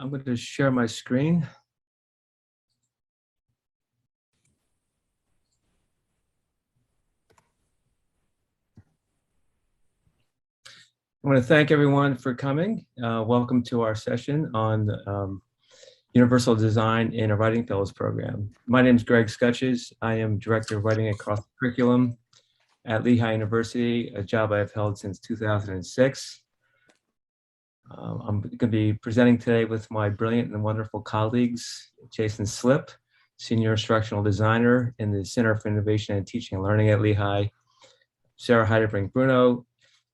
I'm going to share my screen. I want to thank everyone for coming. Welcome to our session on Universal Design in a Writing Fellows Program. My name is Greg Skutches. I am Director of Writing Across Curriculum at Lehigh University, a job I've held since 2006. I'm going to be presenting today with my brilliant and wonderful colleagues, Jason Slipp, Senior Instructional Designer in the Center for Innovation and Teaching and Learning at Lehigh, Sarah Heidebrink-Bruno,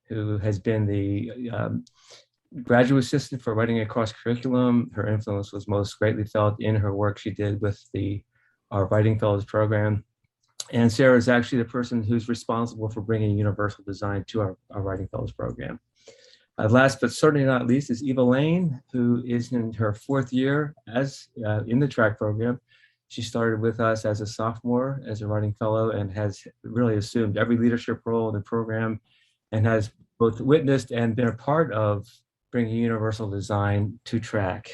who has been the graduate assistant for Writing Across Curriculum. Her influence was most greatly felt in her work she did with our Writing Fellows program. And Sarah is actually the person who's responsible for bringing universal design to our Writing Fellows program. Last but certainly not least is Eva Lane, who is in her 4th year as in the TRAC program. She started with us as a sophomore, as a writing fellow, and has really assumed every leadership role in the program and has both witnessed and been a part of bringing universal design to TRAC.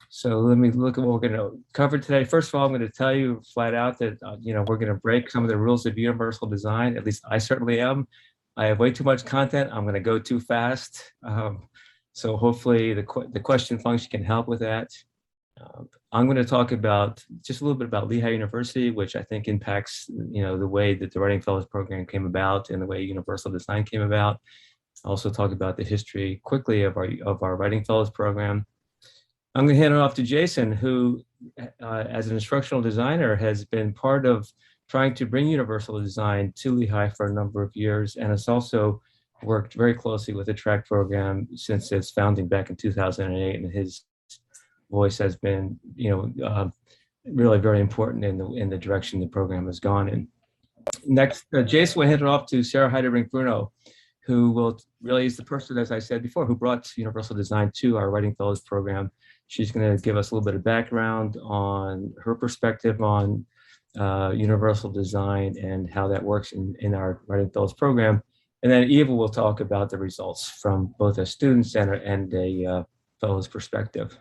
So let me look at what we're going to cover today. First of all, I'm going to tell you flat out that we're going to break some of the rules of universal design. At least I certainly am. I have way too much content. I'm going to go too fast. So hopefully the question function can help with that. I'm going to talk about just a little bit about Lehigh University, which I think impacts the way that the Writing Fellows program came about and the way universal design came about. Also talk about the history quickly of our Writing Fellows program. I'm going to hand it off to Jason, who as an instructional designer has been part of trying to bring universal design to Lehigh for a number of years, and has also worked very closely with the TRAC program since its founding back in 2008, and his voice has been really very important in the direction the program has gone in. Next, Jason will hand it off to Sarah Heidebrink-Bruno, who really is the person, as I said before, who brought universal design to our Writing Fellows program. She's going to give us a little bit of background on her perspective on universal design and how that works in our Writing Fellows program. And then Eva will talk about the results from both a student's and a fellow's perspective.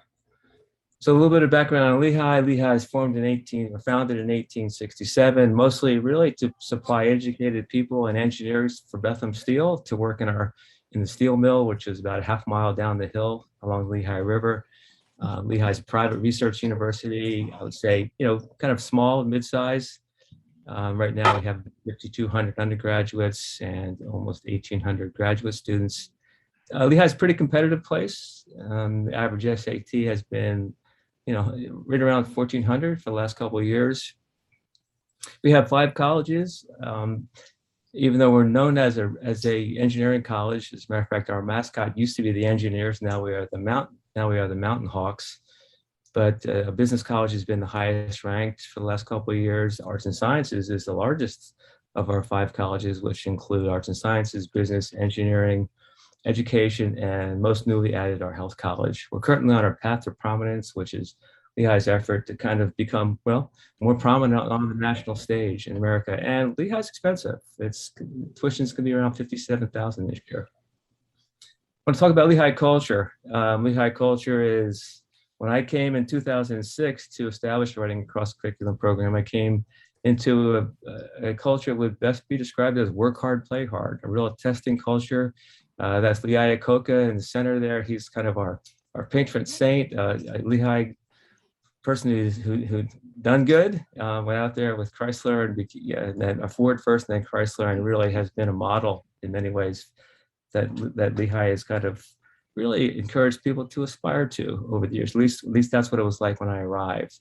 So a little bit of background on Lehigh. Lehigh is founded in 1867, mostly really to supply educated people and engineers for Bethlehem Steel to work in the steel mill, which is about a half mile down the hill along the Lehigh River. Lehigh is a private research university. I would say, kind of small, mid-size. Right now we have 5,200 undergraduates and almost 1,800 graduate students. Lehigh is a pretty competitive place. The average SAT has been right around 1,400 for the last couple of years. We have 5 colleges. Even though we're known as a engineering college, as a matter of fact, our mascot used to be the Engineers. Now we are the Mountain Hawks. But business college has been the highest ranked for the last couple of years. Arts and Sciences is the largest of our 5 colleges, which include Arts and Sciences, Business, Engineering, Education, and most newly added our Health College. We're currently on our path to prominence, which is Lehigh's effort to kind of become, more prominent on the national stage in America. And Lehigh's expensive. Tuitions can be around $57,000 this year. I want to talk about Lehigh culture. Lehigh culture is, when I came in 2006 to establish the Writing Across Curriculum program, I came into a culture that would best be described as work hard, play hard, a real testing culture. That's Lehigh Iacocca in the center there. He's kind of our patron saint, Lehigh person who done good, went out there with Chrysler and then Ford first and then Chrysler, and really has been a model in many ways that Lehigh has kind of really encouraged people to aspire to over the years. At least that's what it was like when I arrived.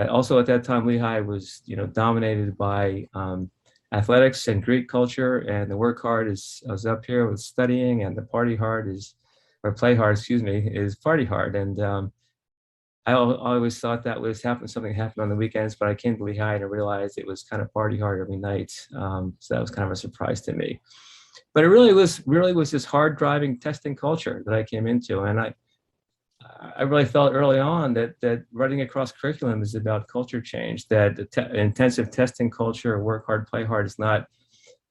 Also at that time, Lehigh was dominated by athletics and Greek culture, and the work hard is up here with studying, and the play hard is party hard. And I always thought that was something happened on the weekends, but I came to Lehigh and I realized it was kind of party hard every night. So that was kind of a surprise to me. But it really was this hard driving testing culture that I came into, and I really felt early on that Writing Across Curriculum is about culture change, that intensive testing culture, work hard, play hard, is not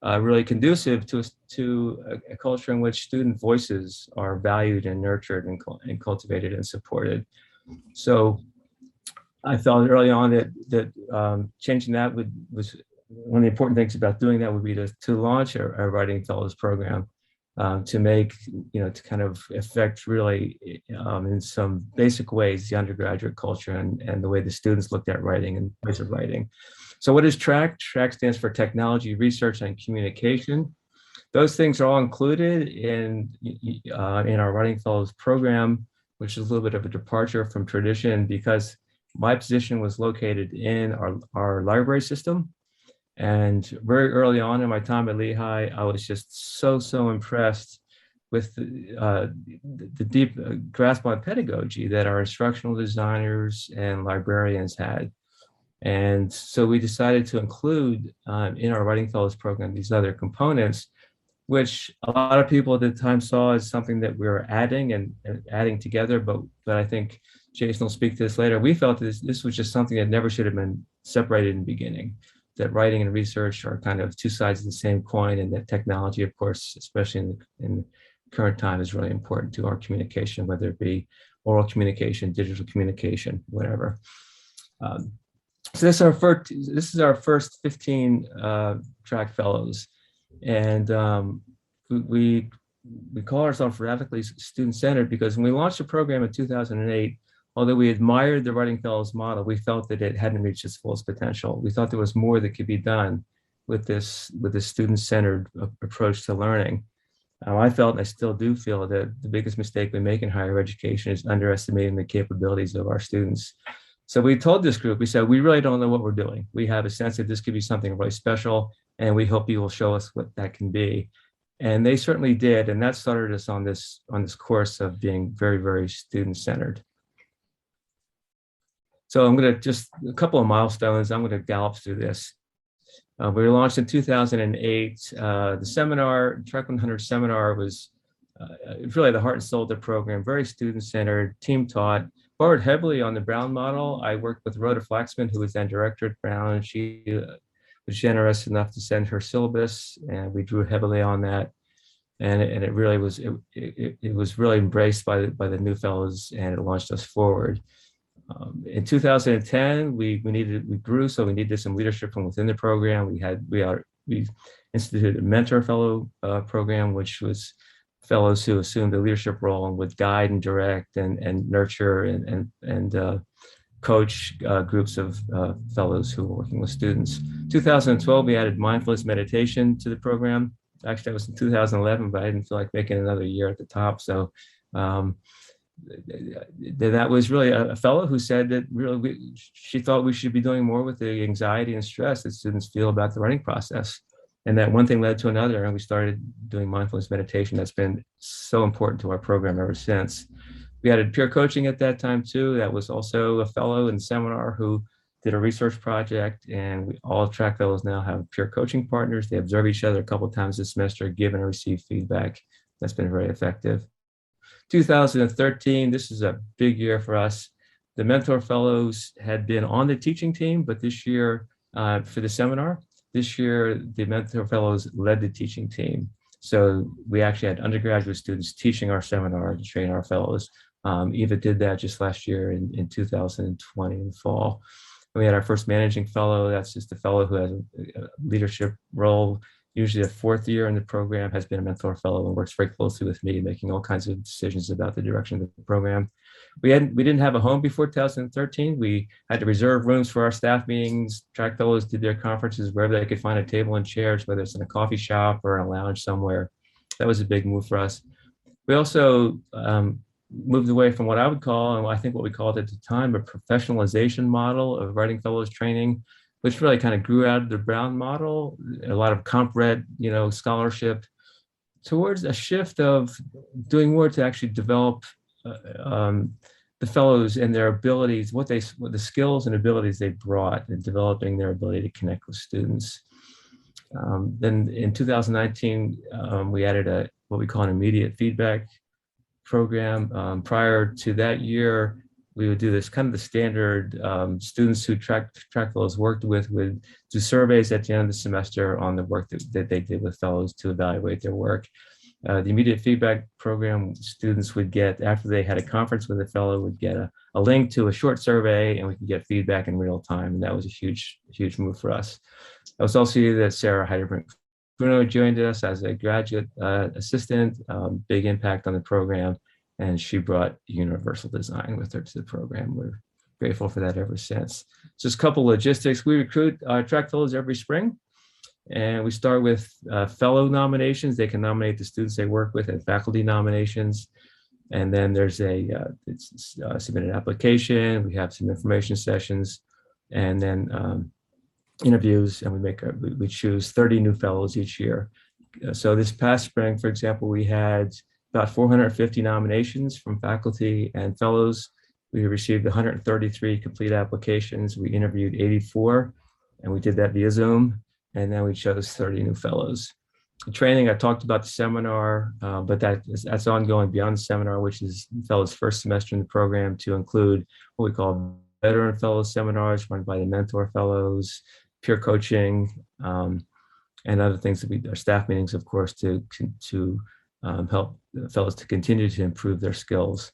really conducive to a culture in which student voices are valued and nurtured and cultivated and supported. So I felt early on that changing that was one of the important things about doing that would be to launch a Writing Fellows program, to make, to kind of affect really in some basic ways the undergraduate culture and the way the students looked at writing and ways of writing. So what is TRAC? TRAC stands for Technology, Research, and Communication. Those things are all included in our Writing Fellows program, which is a little bit of a departure from tradition because my position was located in our library system. And very early on in my time at Lehigh, I was just so impressed with the deep grasp on pedagogy that our instructional designers and librarians had. And so we decided to include in our Writing Fellows program these other components, which a lot of people at the time saw as something that we were adding and adding together. But I think Jason will speak to this later. We felt this was just something that never should have been separated in the beginning, that writing and research are kind of two sides of the same coin, and that technology, of course, especially in the current time, is really important to our communication, whether it be oral communication, digital communication, whatever. So this is our first 15 TRAC fellows, and we call ourselves radically student-centered because when we launched the program in 2008, although we admired the Writing Fellows model, we felt that it hadn't reached its fullest potential. We thought there was more that could be done with this student-centered approach to learning. I felt, and I still do feel, that the biggest mistake we make in higher education is underestimating the capabilities of our students. So we told this group, we said, we really don't know what we're doing. We have a sense that this could be something really special, and we hope you will show us what that can be. And they certainly did, and that started us on this course of being very student-centered. So I'm going to just a couple of milestones. I'm going to gallop through this. We were launched in 2008. The seminar, TRAC 100 seminar, was really the heart and soul of the program. Very student-centered, team-taught, borrowed heavily on the Brown model. I worked with Rhoda Flaxman, who was then director at Brown, and she was generous enough to send her syllabus, and we drew heavily on that. And it really was it was really embraced by the new fellows, and it launched us forward. In 2010, we grew, so we needed some leadership from within the program. We instituted a mentor fellow program, which was fellows who assumed the leadership role and would guide and direct and nurture and coach groups of fellows who were working with students. 2012, we added mindfulness meditation to the program. Actually, that was in 2011, but I didn't feel like making another year at the top. So that was really a fellow who said that really she thought we should be doing more with the anxiety and stress that students feel about the writing process. And that one thing led to another, and we started doing mindfulness meditation. That's been so important to our program ever since. We added peer coaching at that time too. That was also a fellow in the seminar who did a research project, and all TRAC fellows now have peer coaching partners. They observe each other a couple of times this semester, give and receive feedback. That's been very effective. 2013, this is a big year for us. The mentor fellows had been on the teaching team, but this year for the seminar, this year the mentor fellows led the teaching team. So we actually had undergraduate students teaching our seminar to train our fellows. Eva did that just last year in 2020 in the fall. And we had our first managing fellow. That's just a fellow who has a leadership role. Usually a fourth year in the program, has been a mentor fellow and works very closely with me, making all kinds of decisions about the direction of the program. We didn't have a home before 2013. We had to reserve rooms for our staff meetings. TRAC fellows did their conferences wherever they could find a table and chairs, whether it's in a coffee shop or in a lounge somewhere. That was a big move for us. We also moved away from what I would call, and I think what we called at the time, a professionalization model of writing fellows training, which really kind of grew out of the Brown model, a lot of comp red, scholarship, towards a shift of doing more to actually develop the fellows and their abilities, what the skills and abilities they brought in developing their ability to connect with students. Then in 2019, we added what we call an immediate feedback program. Prior to that year, we would do this kind of the standard students who track fellows worked with would do surveys at the end of the semester on the work that they did with fellows to evaluate their work. The immediate feedback program students would get, after they had a conference with a fellow, would get a link to a short survey, and we could get feedback in real time. And that was a huge move for us. I was also here that Sarah Heidebrink-Bruno joined us as a graduate assistant, big impact on the program. And she brought universal design with her to the program. We're grateful for that ever since. Just a couple logistics. We recruit track fellows every spring. And we start with fellow nominations. They can nominate the students they work with, and faculty nominations. And then there's submit an application. We have some information sessions, and then interviews. And we choose 30 new fellows each year. So this past spring, for example, we had about 450 nominations from faculty and fellows. We received 133 complete applications. We interviewed 84, and we did that via Zoom. And then we chose 30 new fellows. The training, I talked about the seminar, but that's ongoing beyond the seminar, which is fellows' first semester in the program, to include what we call veteran fellows seminars run by the mentor fellows, peer coaching, and other things that our staff meetings, of course, to help fellows to continue to improve their skills.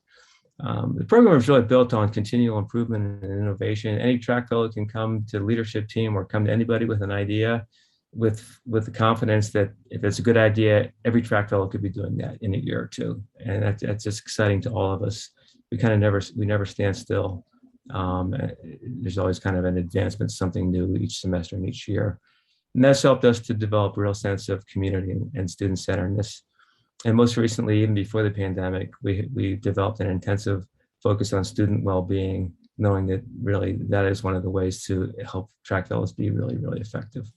The program is really built on continual improvement and innovation. Any track fellow can come to the leadership team or come to anybody with an idea with the confidence that if it's a good idea, every track fellow could be doing that in a year or two. And that's just exciting to all of us. We never stand still. There's always kind of an advancement, something new each semester and each year. And that's helped us to develop a real sense of community and student-centeredness. And most recently, even before the pandemic, we developed an intensive focus on student well-being, knowing that really that is one of the ways to help track fellows be really, really effective.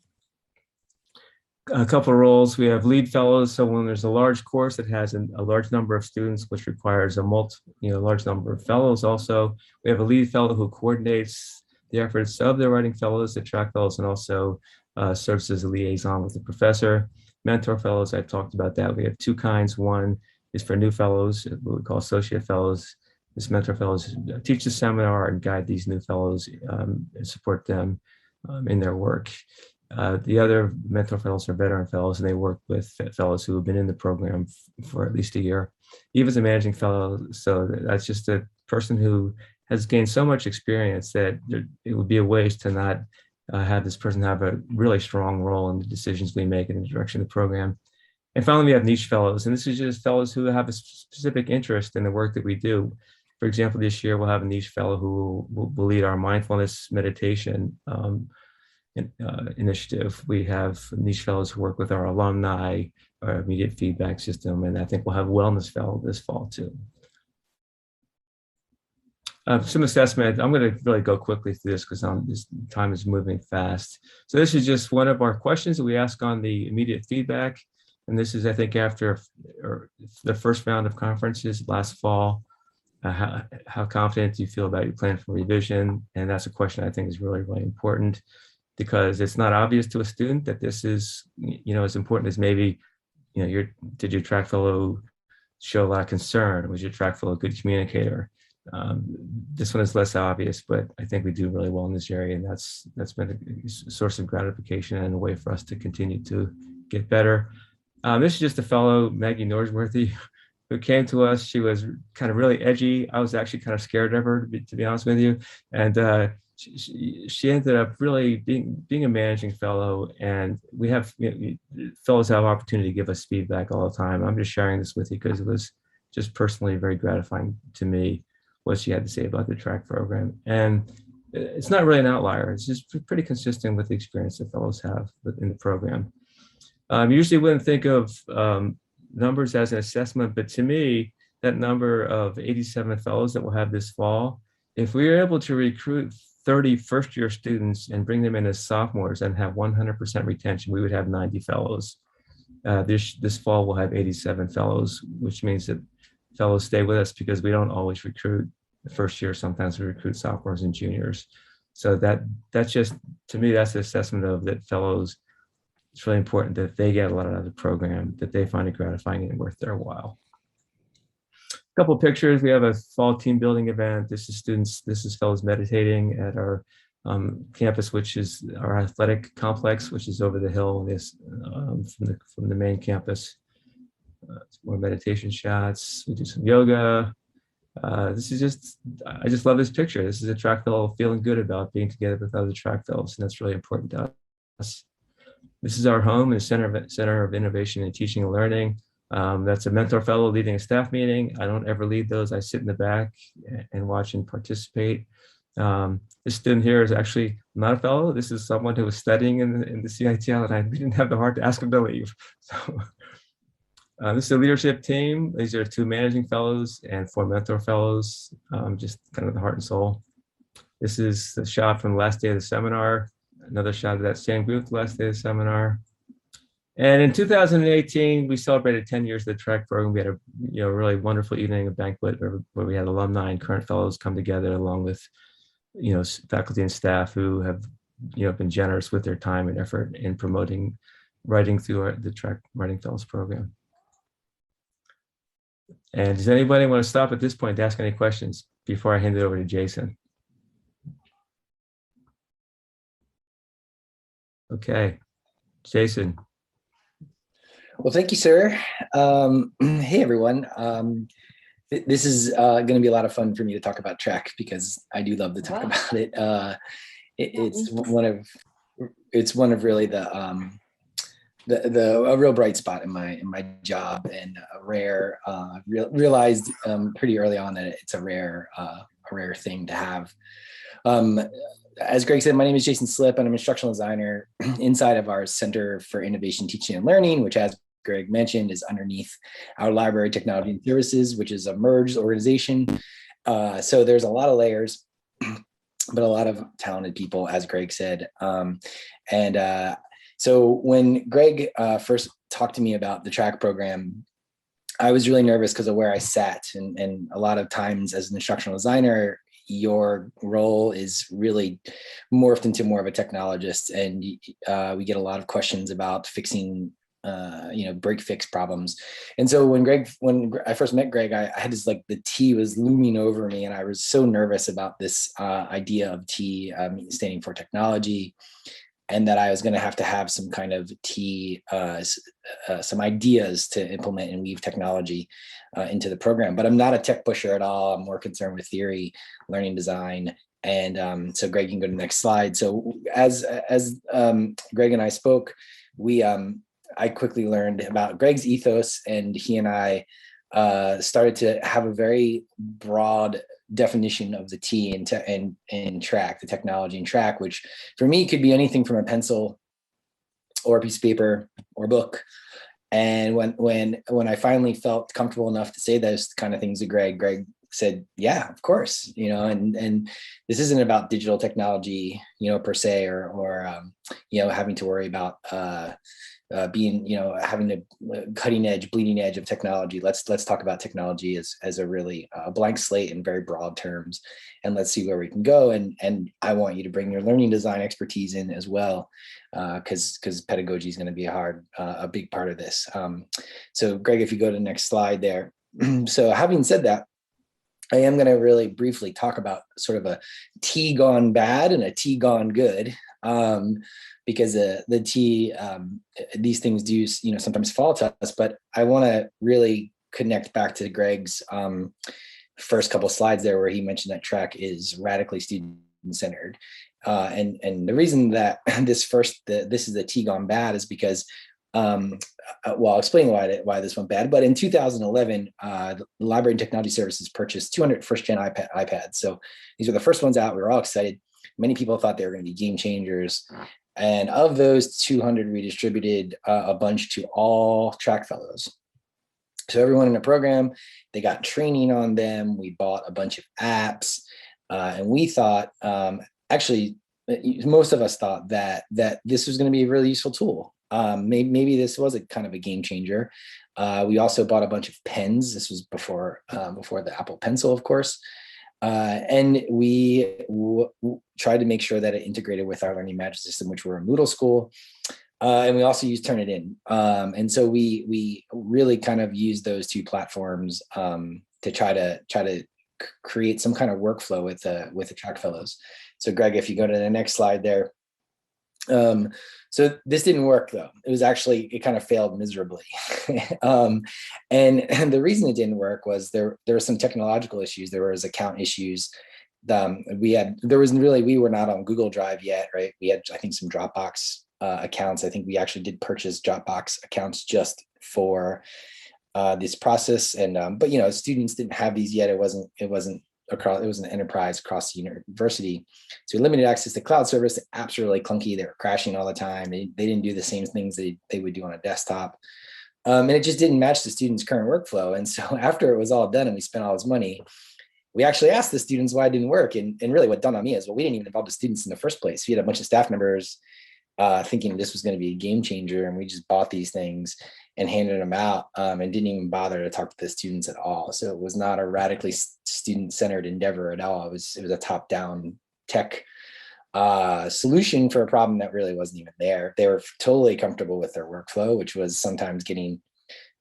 A couple of roles. We have lead fellows. So when there's a large course that has a large number of students, which requires a large number of fellows also, we have a lead fellow who coordinates the efforts of the writing fellows, the track fellows, and also serves as a liaison with the professor. Mentor fellows, I talked about that. We have two kinds. One is for new fellows, what we call associate fellows. This mentor fellows teach the seminar and guide these new fellows and support them in their work. The other mentor fellows are veteran fellows, and they work with fellows who have been in the program for at least a year. Eva's a managing fellow, so that's just a person who has gained so much experience that it would be a waste to not have this person have a really strong role in the decisions we make in the direction of the program. And finally, we have niche fellows, and this is just fellows who have a specific interest in the work that we do. For example, this year we'll have a niche fellow who will lead our mindfulness meditation initiative. We have niche fellows who work with our alumni, our immediate feedback system, and I think we'll have a wellness fellow this fall too. Some assessment. I'm going to really go quickly through this because this time is moving fast. So this is just one of our questions that we ask on the immediate feedback. And this is, I think, after the first round of conferences last fall. How confident do you feel about your plan for revision? And that's a question I think is really, really important, because it's not obvious to a student that this is, as important as maybe, did your track fellow show a lot of concern? Was your track fellow a good communicator? This one is less obvious, but I think we do really well in this area, and that's been a source of gratification and a way for us to continue to get better. This is just a fellow, Maggie Norsworthy, who came to us. She was kind of really edgy. I was actually kind of scared of her, to be honest with you, and she ended up really being a managing fellow. And we have fellows have opportunity to give us feedback all the time. I'm just sharing this with you because it was just personally very gratifying to me what she had to say about the track program. And it's not really an outlier. It's just pretty consistent with the experience that fellows have in the program. Usually wouldn't think of numbers as an assessment, but to me, that number of 87 fellows that we'll have this fall, if we are able to recruit 30 first-year students and bring them in as sophomores and have 100% retention, we would have 90 fellows. This fall, we'll have 87 fellows, which means that fellows stay with us because we don't always recruit the first year. Sometimes we recruit sophomores and juniors. So that's just, to me, that's the assessment of that fellows. It's really important that they get a lot out of the program, that they find it gratifying and worth their while. couple pictures. We have a fall team building event. This is fellows meditating at our campus, which is our athletic complex, which is over the hill from the main campus. More meditation shots. We do some yoga. I just love this picture. This is a track fellow feeling good about being together with other track fellows, and that's really important to us. This is our home and Center of Innovation and Teaching and Learning. That's a mentor fellow leading a staff meeting. I don't ever lead those. I sit in the back and watch and participate. This student here is actually not a fellow. This is someone who was studying in the CITL, and we didn't have the heart to ask him to leave. So this is a leadership team. These are 2 managing fellows and 4 mentor fellows, just kind of the heart and soul. This is the shot from the last day of the seminar. Another shot of that same group, the last day of the seminar. And in 2018, we celebrated 10 years of the TRAC program. We had a really wonderful evening, a banquet where we had alumni and current fellows come together, along with faculty and staff who have been generous with their time and effort in promoting writing through the TRAC Writing Fellows program. And does anybody want to stop at this point to ask any questions before I hand it over to Jason? Okay, Jason. Well, thank you, sir. Hey, everyone. This is going to be a lot of fun for me to talk about TRAC because I do love to talk about it. It's one of really a real bright spot in my job, and a rare. Realized pretty early on that it's a rare thing to have. As Greg said, my name is Jason Slipp, and I'm an instructional designer inside of our Center for Innovation, Teaching, and Learning, which, as Greg mentioned, is underneath our Library, Technology, and Services, which is a merged organization. So there's a lot of layers, but a lot of talented people, as Greg said. So when Greg first talked to me about the TRAC program, I was really nervous because of where I sat. And a lot of times as an instructional designer, your role is really morphed into more of a technologist, and we get a lot of questions about fixing break fix problems. And so when I first met Greg, I had this, like, the T was looming over me, and I was so nervous about this idea of T standing for technology, and that I was going to have some kind of some ideas to implement and weave technology into the program. But I'm not a tech pusher at all. I'm more concerned with theory, learning design. And so Greg, you can go to the next slide. So as Greg and I spoke, I quickly learned about Greg's ethos, and he and I started to have a very broad definition of the T in TRAC, the technology in TRAC, which for me could be anything from a pencil or a piece of paper or a book. And when I finally felt comfortable enough to say those kind of things to Greg said, yeah, of course, and this isn't about digital technology, per se, or having to worry about having the cutting edge, bleeding edge of technology. Let's talk about technology as a really blank slate in very broad terms, and let's see where we can go. And I want you to bring your learning design expertise in as well, because pedagogy is going to be a big part of this. So Greg, if you go to the next slide there. So having said that, I am going to really briefly talk about sort of a T gone bad and a T gone good. Because the T, these things do, sometimes fall to us, but I want to really connect back to Greg's first couple slides there, where he mentioned that TRAC is radically student-centered. And the reason that this is the T gone bad is because, I'll explain why this went bad. But in 2011, the Library and Technology Services purchased 200 first-gen iPads. So these were the first ones out. We were all excited. Many people thought they were going to be game changers. And of those 200, we distributed a bunch to all TRAC fellows. So everyone in the program, they got training on them. We bought a bunch of apps, and we thought, actually, most of us thought that this was going to be a really useful tool. Maybe this was a kind of a game changer. We also bought a bunch of pens. This was before the Apple Pencil, of course. And we tried to make sure that it integrated with our learning management system, which we're a Moodle school. And we also used Turnitin. And so we really kind of used those two platforms try to create some kind of workflow with the track fellows. So Greg, if you go to the next slide there. So this didn't work though. It kind of failed miserably. And the reason it didn't work was there were some technological issues. There was account issues. We were not on Google Drive yet, right? We had, I think, some Dropbox accounts. I think we actually did purchase Dropbox accounts just for this process. And but students didn't have these yet. It wasn't an enterprise across the university. So we limited access to cloud service. The apps were really clunky. They were crashing all the time. They didn't do the same things they would do on a desktop. And it just didn't match the students' current workflow. And so after it was all done and we spent all this money, we actually asked the students why it didn't work. And really what dawned on me is, well, we didn't even involve the students in the first place. We had a bunch of staff members thinking this was going to be a game changer. And we just bought these things and handed them out and didn't even bother to talk to the students at all. So it was not a radically student-centered endeavor at all. It was a top-down tech solution for a problem that really wasn't even there. They were totally comfortable with their workflow, which was sometimes getting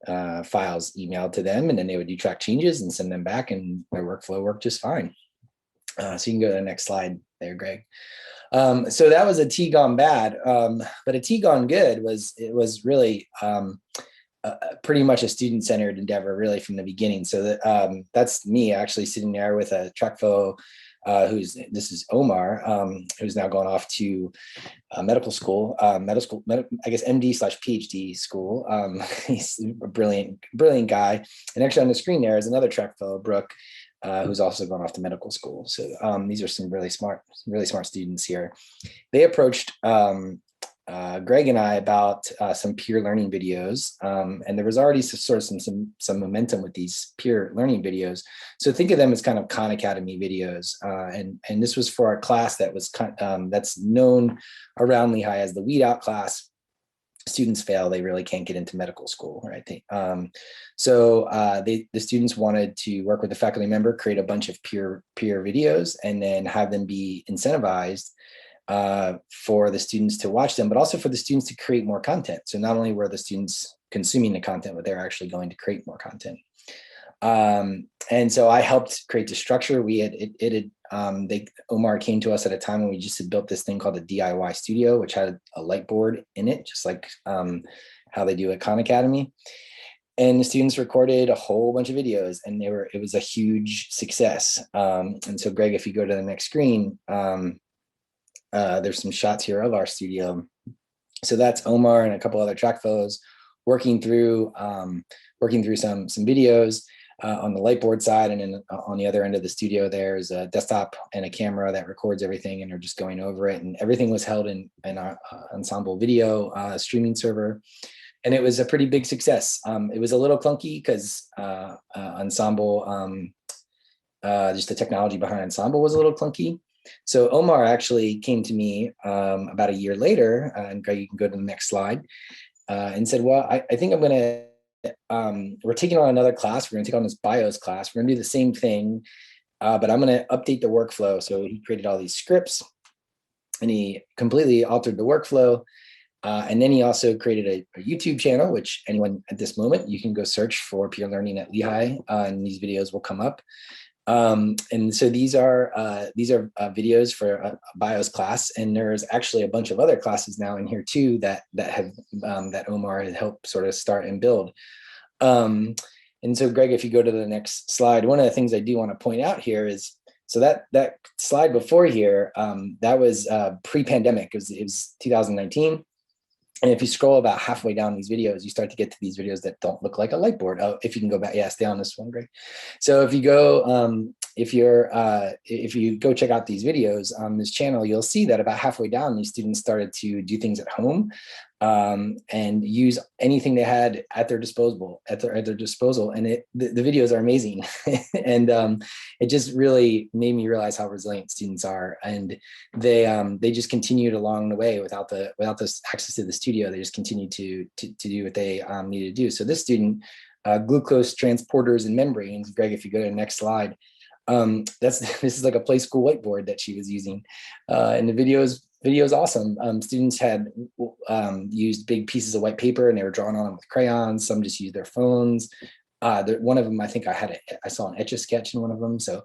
files emailed to them, and then they would do track changes and send them back, and their workflow worked just fine. So you can go to the next slide there, Greg. So that was a T gone bad, but a T gone good was really pretty much a student-centered endeavor really from the beginning. So that's me actually sitting there with a track fellow this is Omar, who's now going off to medical school, I guess MD/PhD school. He's a brilliant guy. And actually on the screen there is another track fellow, Brooke, who's also going off to medical school. So these are some really smart students here. They approached Greg and I about some peer learning videos, and there was already sort of some momentum with these peer learning videos. So think of them as kind of Khan Academy videos, and this was for a class that was that's known around Lehigh as the weed out class. Students fail; they really can't get into medical school, right? So the students wanted to work with a faculty member, create a bunch of peer videos, and then have them be incentivized for the students to watch them, but also for the students to create more content. So not only were the students consuming the content, but they're actually going to create more content. And so I helped create the structure. Omar came to us at a time when we just had built this thing called the DIY Studio, which had a light board in it, just like how they do at Khan Academy. And the students recorded a whole bunch of videos, and it was a huge success. And so Greg, if you go to the next screen, there's some shots here of our studio. So that's Omar and a couple other track fellows working through some videos on the lightboard side, and then on the other end of the studio there's a desktop and a camera that records everything, and they're just going over it. And everything was held in our Ensemble video streaming server, and it was a pretty big success. It was a little clunky because Ensemble, just the technology behind Ensemble was a little clunky. So Omar actually came to me about a year later, and Greg, you can go to the next slide, and said, well, I think I'm going to, we're taking on another class. We're going to take on this BIOS class. We're going to do the same thing, but I'm going to update the workflow. So he created all these scripts, and he completely altered the workflow. And then he also created a YouTube channel, which anyone at this moment, you can go search for Peer Learning at Lehigh, and these videos will come up. And so these are videos for a BIOS class, and there's actually a bunch of other classes now in here too that Omar had helped sort of start and build. And so Greg, if you go to the next slide, one of the things I do want to point out here is, so that slide before here, that was pre-pandemic. It was 2019. And if you scroll about halfway down these videos, you start to get to these videos that don't look like a light board. Oh, if you can go back, yeah, stay on this one, Greg. So if you go, if you go check out these videos on this channel, you'll see that about halfway down, these students started to do things at home and use anything they had at their disposal. And the videos are amazing, and it just really made me realize how resilient students are. And they just continued along the way without this access to the studio. They just continued to do what they needed to do. So this student, glucose transporters and membranes. Greg, if you go to the next slide. This is like a play school whiteboard that she was using, and the video is awesome. Students had used big pieces of white paper, and they were drawing on them with crayons. Some just used their phones. One of them, I think I saw an Etch-a-Sketch in one of them. So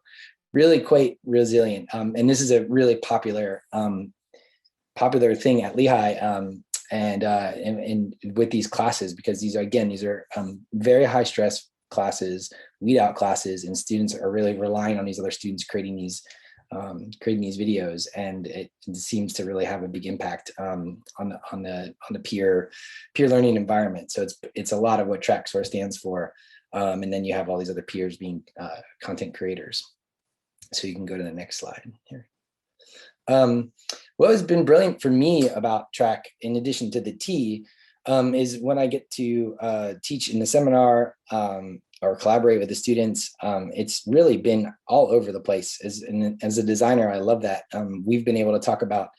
really quite resilient. And this is a really popular thing at Lehigh. And with these classes, because these are very high stress classes, weed out classes, and students are really relying on these other students creating these videos, and it seems to really have a big impact on the peer learning environment. So it's a lot of what TRAC sort of stands for, and then you have all these other peers being content creators. So you can go to the next slide here. What has been brilliant for me about TRAC, in addition to the T, is when I get to teach in the seminar or collaborate with the students. It's really been all over the place. As a designer, I love that. We've been able to talk about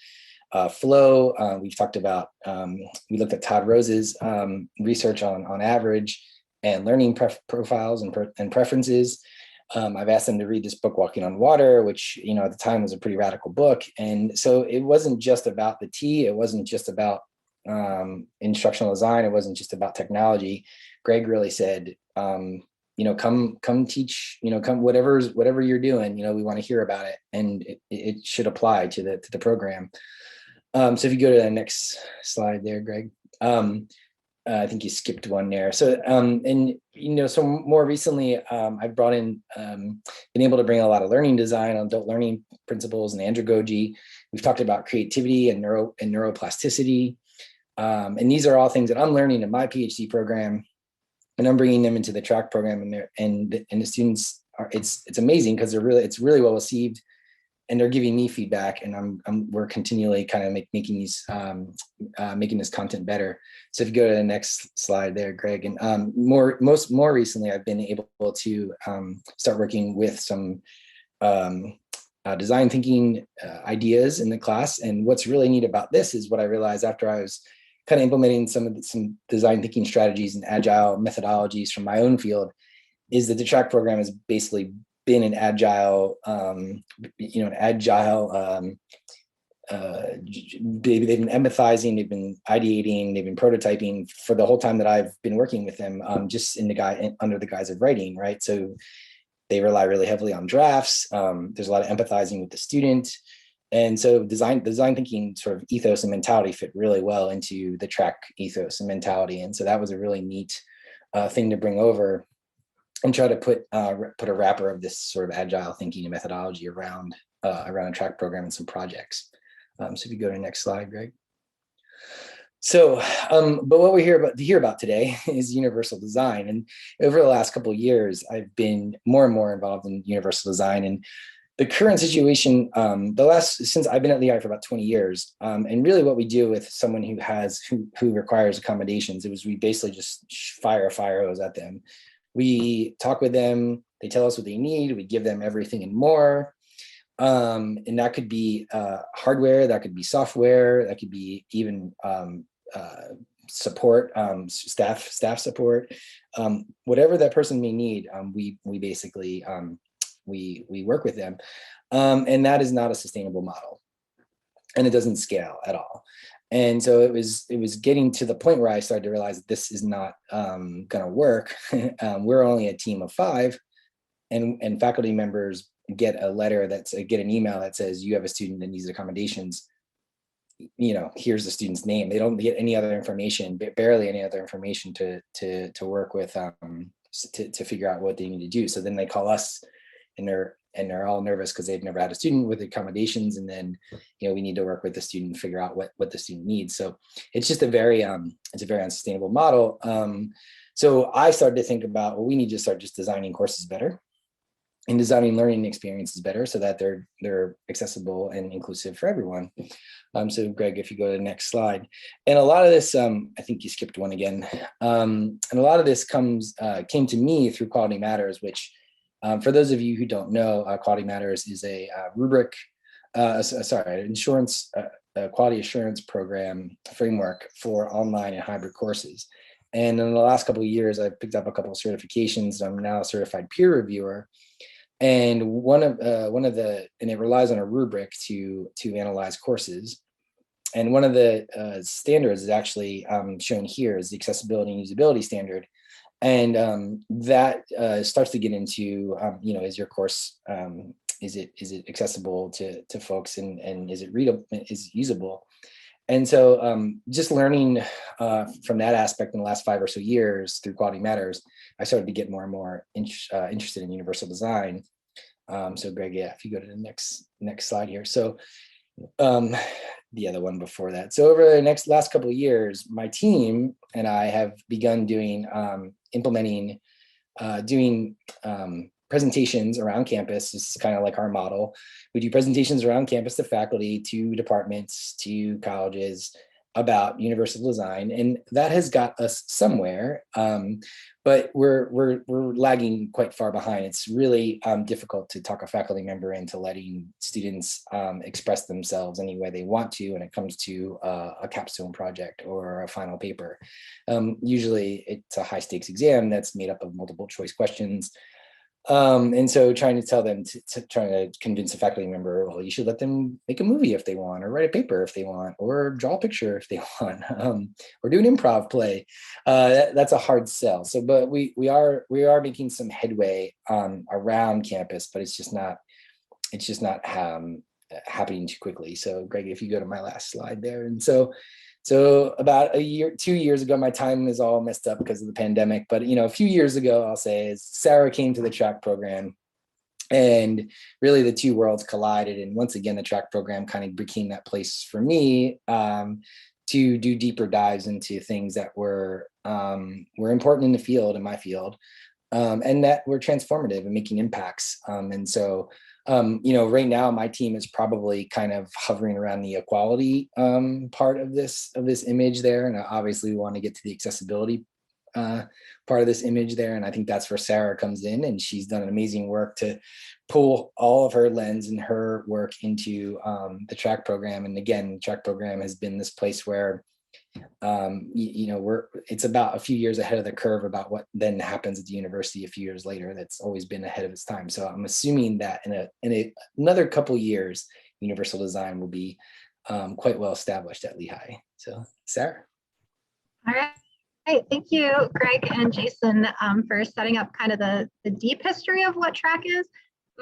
flow. We've talked about, we looked at Todd Rose's research on average and learning profiles and preferences. I've asked them to read this book, Walking on Water, which, at the time was a pretty radical book. And so it wasn't just about the T. It wasn't just about instructional design. It wasn't just about technology. Greg really said, come teach, come whatever you're doing, we want to hear about it, and it should apply to the program. So if you go to the next slide there, Greg. I think you skipped one there. So, so more recently, I've brought in, been able to bring a lot of learning design on adult learning principles and andragogy. We've talked about creativity and neuroplasticity. And these are all things that I'm learning in my PhD program, and I'm bringing them into the TRAC program, and the students are, it's amazing because it's really well received, and they're giving me feedback, and we're continually kind of making this content better. So if you go to the next slide there, Greg, and more recently, I've been able to start working with some design thinking ideas in the class. And what's really neat about this is what I realized after I was kind of implementing some design thinking strategies and agile methodologies from my own field, is that the TRAC program has basically been an agile, they've been empathizing, they've been ideating, they've been prototyping for the whole time that I've been working with them, just under the guise of writing, right? So they rely really heavily on drafts. There's a lot of empathizing with the student. And so design thinking sort of ethos and mentality fit really well into the TRAC ethos and mentality. And so that was a really neat thing to bring over and try to put a wrapper of this sort of agile thinking and methodology around a TRAC program and some projects. So if you go to the next slide, Greg. So, but what we hear about today is universal design. And over the last couple of years, I've been more and more involved in universal design. And the current situation, since I've been at Lehigh for about 20 years, and really what we do with someone who requires accommodations, we basically just fire a fire hose at them. We talk with them, they tell us what they need, we give them everything and more. And that could be hardware, that could be software, that could be even support, staff support, whatever that person may need. We basically we work with them, and that is not a sustainable model, and it doesn't scale at all. And so it was getting to the point where I started to realize that this is not going to work. We're only a team of 5, and faculty members get an email that says, you have a student that needs accommodations. Here's the student's name. They don't get any other information, barely any other information to work with, to figure out what they need to do. So then they call us, and they're all nervous because they've never had a student with accommodations. And then, we need to work with the student and figure out what the student needs. So it's just a very unsustainable model. So I started to think about, well, we need to start just designing courses better and designing learning experiences better so that they're accessible and inclusive for everyone. So Greg, if you go to the next slide. And a lot of this, I think you skipped one again. And a lot of this came to me through Quality Matters, which for those of you who don't know, Quality Matters is a rubric, insurance, quality assurance program framework for online and hybrid courses. And in the last couple of years, I've picked up a couple of certifications. I'm now a certified peer reviewer. And and it relies on a rubric to analyze courses. And one of the standards is actually shown here is the accessibility and usability standard. And that starts to get into, is your course, is it accessible to folks, and is it readable, is it usable? And so just learning from that aspect in the last 5 or so years through Quality Matters, I started to get more and more interested in universal design. So Greg, yeah, if you go to the next slide here. So the other one before that. So over the last couple of years, my team and I have begun doing, doing presentations around campus. This is kind of like our model. We do presentations around campus to faculty, to departments, to colleges about universal design, and that has got us somewhere. But we're lagging quite far behind. It's really difficult to talk a faculty member into letting students express themselves any way they want to when it comes to a capstone project or a final paper. Usually it's a high stakes exam that's made up of multiple choice questions. And so trying to tell them trying to convince a faculty member, well, you should let them make a movie if they want, or write a paper if they want, or draw a picture if they want, or do an improv play. That's a hard sell. So, but we are making some headway around campus, but it's just not happening too quickly. So Greg, if you go to my last slide there. And so about 2 years ago, my time is all messed up because of the pandemic, but a few years ago, I'll say, is Sarah came to the TRAC program, and really the two worlds collided. And once again, the TRAC program kind of became that place for me to do deeper dives into things that were important in the field, in my field, and that were transformative and making impacts. And so right now my team is probably kind of hovering around the equality part of this image there. And obviously we want to get to the accessibility part of this image there. And I think that's where Sarah comes in, and she's done an amazing work to pull all of her lens and her work into the TRAC program. And again, the TRAC program has been this place where it's about a few years ahead of the curve about what then happens at the university a few years later. That's always been ahead of its time. So I'm assuming that in another couple years, universal design will be quite well established at Lehigh. So Sarah. All right. Thank you, Greg and Jason, for setting up kind of the deep history of what TRAC is.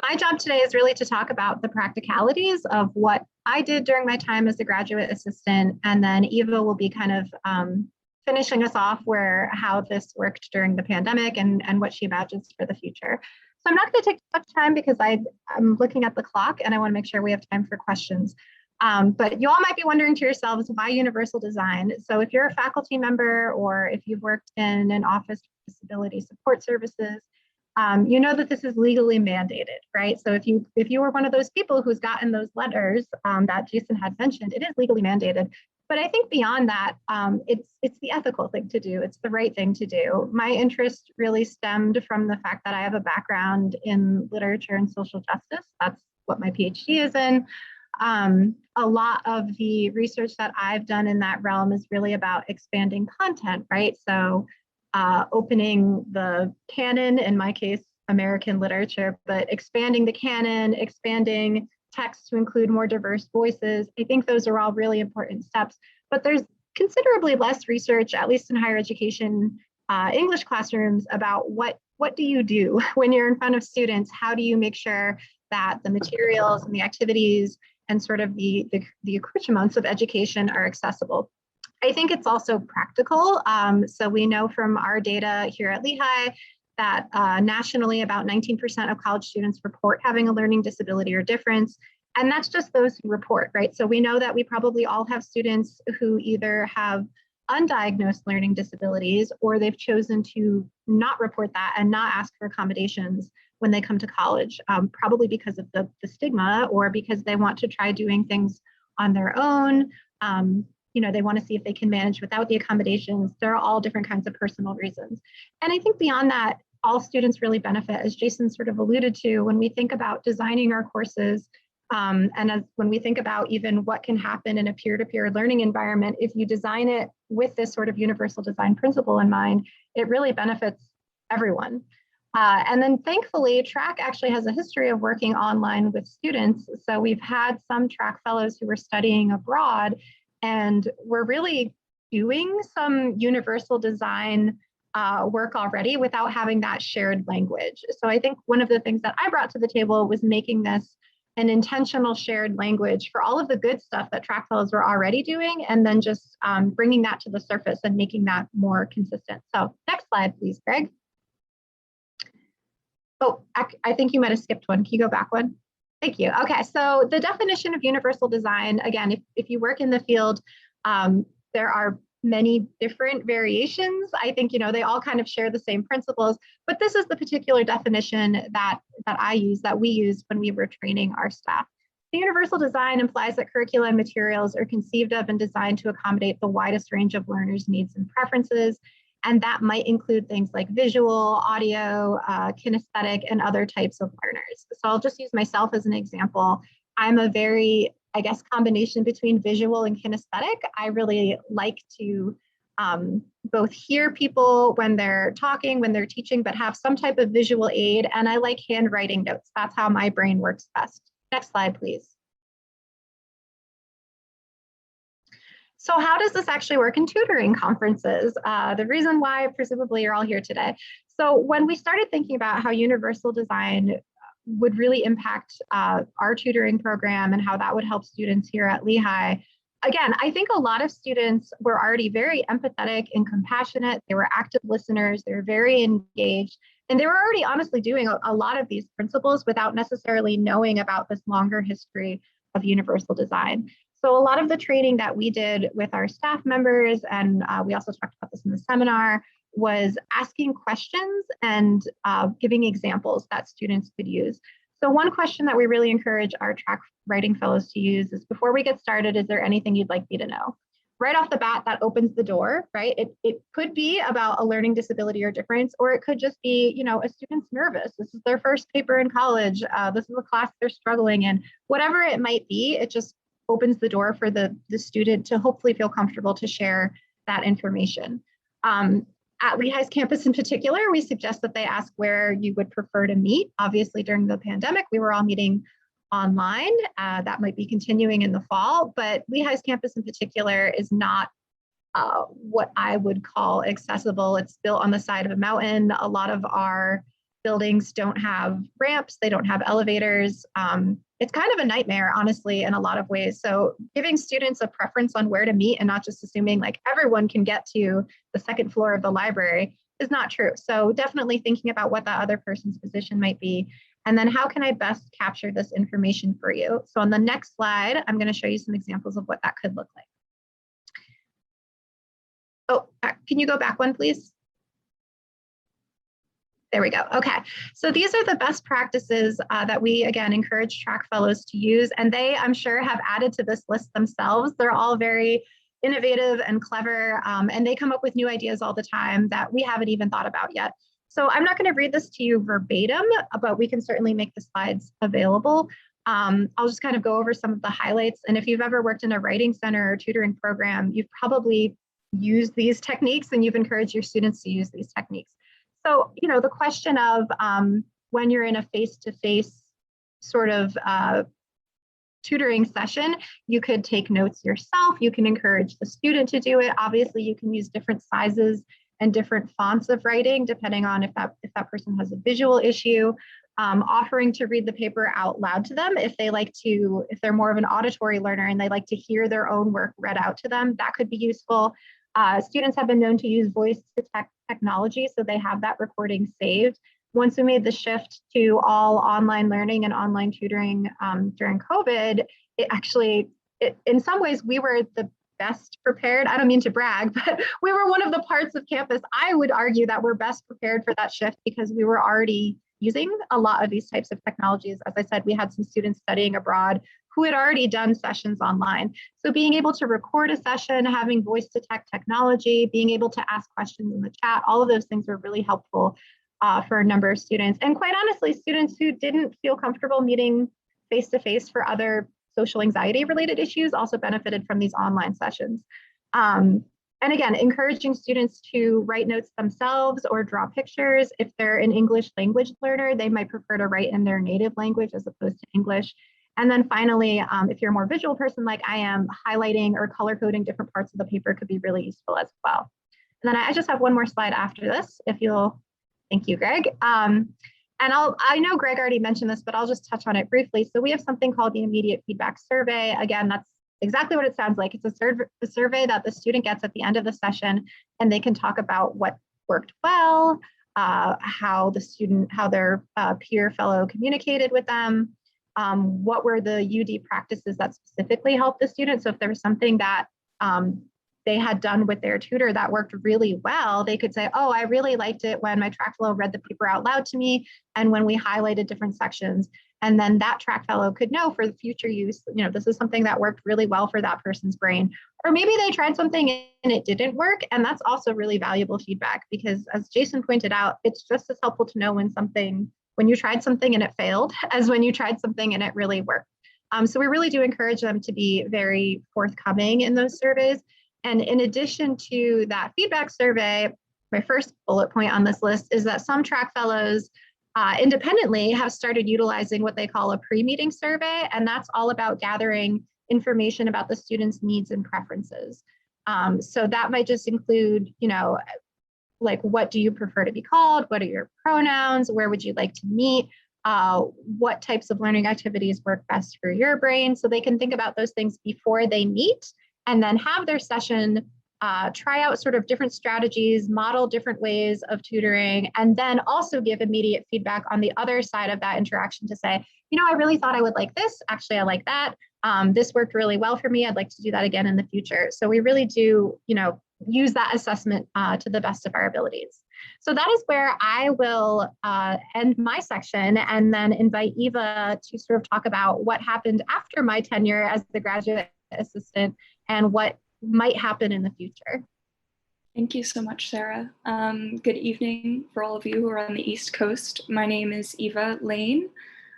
My job today is really to talk about the practicalities of what I did during my time as a graduate assistant, and then Eva will be kind of finishing us off how this worked during the pandemic and what she imagines for the future. So I'm not going to take much time because I'm looking at the clock and I want to make sure we have time for questions. But you all might be wondering to yourselves, why universal design? So if you're a faculty member, or if you've worked in an office of disability support services, you know that this is legally mandated, right? So if you were one of those people who's gotten those letters that Jason had mentioned, it is legally mandated. But I think beyond that, it's the ethical thing to do. It's the right thing to do. My interest really stemmed from the fact that I have a background in literature and social justice. That's what my PhD is in. A lot of the research that I've done in that realm is really about expanding content, right? So opening the canon, in my case, American literature, but expanding the canon, expanding text to include more diverse voices. I think those are all really important steps, but there's considerably less research, at least in higher education English classrooms, about what do you do when you're in front of students? How do you make sure that the materials and the activities and sort of the accoutrements of education are accessible? I think it's also practical. So we know from our data here at Lehigh that nationally about 19% of college students report having a learning disability or difference. And that's just those who report, right? So we know that we probably all have students who either have undiagnosed learning disabilities, or they've chosen to not report that and not ask for accommodations when they come to college, probably because of the stigma, or because they want to try doing things on their own. They want to see if they can manage without the accommodations. There are all different kinds of personal reasons. And I think beyond that, all students really benefit, as Jason sort of alluded to, when we think about designing our courses, when we think about even what can happen in a peer-to-peer learning environment. If you design it with this sort of universal design principle in mind, it really benefits everyone. And then thankfully, TRAC actually has a history of working online with students. So we've had some TRAC fellows who were studying abroad, and we're really doing some universal design work already without having that shared language. So I think one of the things that I brought to the table was making this an intentional shared language for all of the good stuff that track fellows were already doing, and then just bringing that to the surface and making that more consistent. So next slide, please, Greg. Oh, I think you might have skipped one. Can you go back one? Thank you. Okay, so the definition of universal design, again, if you work in the field, there are many different variations. I think, they all kind of share the same principles, but this is the particular definition that we use when we were training our staff. The universal design implies that curricula and materials are conceived of and designed to accommodate the widest range of learners' needs and preferences. And that might include things like visual, audio, kinesthetic, and other types of learners. So I'll just use myself as an example. I'm a very, combination between visual and kinesthetic. I really like to both hear people when they're talking, when they're teaching, but have some type of visual aid. And I like handwriting notes. That's how my brain works best. Next slide, please. So how does this actually work in tutoring conferences? The reason why presumably you're all here today. So when we started thinking about how universal design would really impact our tutoring program and how that would help students here at Lehigh, again, I think a lot of students were already very empathetic and compassionate. They were active listeners. They were very engaged. And they were already honestly doing a lot of these principles without necessarily knowing about this longer history of universal design. So a lot of the training that we did with our staff members, and we also talked about this in the seminar, was asking questions and giving examples that students could use. So one question that we really encourage our track writing fellows to use is, before we get started, is there anything you'd like me to know? Right off the bat, that opens the door, right? It could be about a learning disability or difference, or it could just be, a student's nervous. This is their first paper in college. This is a class they're struggling in. Whatever it might be, it just opens the door for the student to hopefully feel comfortable to share that information. At Lehigh's campus in particular, we suggest that they ask where you would prefer to meet. Obviously, during the pandemic, we were all meeting online. That might be continuing in the fall, but Lehigh's campus in particular is not what I would call accessible. It's built on the side of a mountain. A lot of our buildings don't have ramps. They don't have elevators. It's kind of a nightmare, honestly, in a lot of ways. So giving students a preference on where to meet and not just assuming like everyone can get to the second floor of the library is not true. So definitely thinking about what that other person's position might be. And then how can I best capture this information for you? So on the next slide, I'm going to show you some examples of what that could look like. Oh, can you go back one, please? There we go. Okay, so these are the best practices that we, again, encourage track fellows to use, and they, I'm sure, have added to this list themselves. They're all very innovative and clever, and they come up with new ideas all the time that we haven't even thought about yet. So I'm not going to read this to you verbatim, but we can certainly make the slides available. I'll just kind of go over some of the highlights, and if you've ever worked in a writing center or tutoring program, you've probably used these techniques and you've encouraged your students to use these techniques. So, the question of when you're in a face-to-face sort of tutoring session, you could take notes yourself. You can encourage the student to do it. Obviously, you can use different sizes and different fonts of writing, depending on if that person has a visual issue. Offering to read the paper out loud to them if they're more of an auditory learner and they like to hear their own work read out to them, that could be useful. Students have been known to use voice-to-text technology, so they have that recording saved. Once we made the shift to all online learning and online tutoring during COVID, in some ways, we were the best prepared. I don't mean to brag, but we were one of the parts of campus, I would argue, that we're best prepared for that shift because we were already using a lot of these types of technologies. As I said, we had some students studying abroad who had already done sessions online. So being able to record a session, having voice-to-text technology, being able to ask questions in the chat, all of those things were really helpful for a number of students. And quite honestly, students who didn't feel comfortable meeting face-to-face for other social anxiety related issues also benefited from these online sessions. And again, encouraging students to write notes themselves or draw pictures. If they're an English language learner, they might prefer to write in their native language as opposed to English. And then finally, if you're a more visual person like I am, highlighting or color coding different parts of the paper could be really useful as well. And then I just have one more slide after this, if you'll, thank you, Greg. And I know Greg already mentioned this, but I'll just touch on it briefly. So we have something called the immediate feedback survey. Again, that's exactly what it sounds like. It's a survey that the student gets at the end of the session, and they can talk about what worked well, how their peer fellow communicated with them, what were the UD practices that specifically helped the student. So if there was something that they had done with their tutor that worked really well, they could say, oh, I really liked it when my track fellow read the paper out loud to me and when we highlighted different sections. And then that track fellow could know for the future use, this is something that worked really well for that person's brain. Or maybe they tried something and it didn't work. And that's also really valuable feedback, because as Jason pointed out, it's just as helpful to know when you tried something and it failed as when you tried something and it really worked. So we really do encourage them to be very forthcoming in those surveys. And in addition to that feedback survey, my first bullet point on this list is that some track fellows independently have started utilizing what they call a pre-meeting survey, and that's all about gathering information about the student's needs and preferences. So that might just include, like, what do you prefer to be called? What are your pronouns? Where would you like to meet? What types of learning activities work best for your brain? So they can think about those things before they meet, and then have their session try out sort of different strategies, model different ways of tutoring, and then also give immediate feedback on the other side of that interaction to say, I really thought I would like this. Actually, I like that. This worked really well for me. I'd like to do that again in the future. So we really do, use that assessment to the best of our abilities. So that is where I will end my section, and then invite Eva to sort of talk about what happened after my tenure as the graduate assistant and what might happen in the future. Thank you so much, Sarah. Good evening for all of you who are on the East Coast. My name is Eva Lane.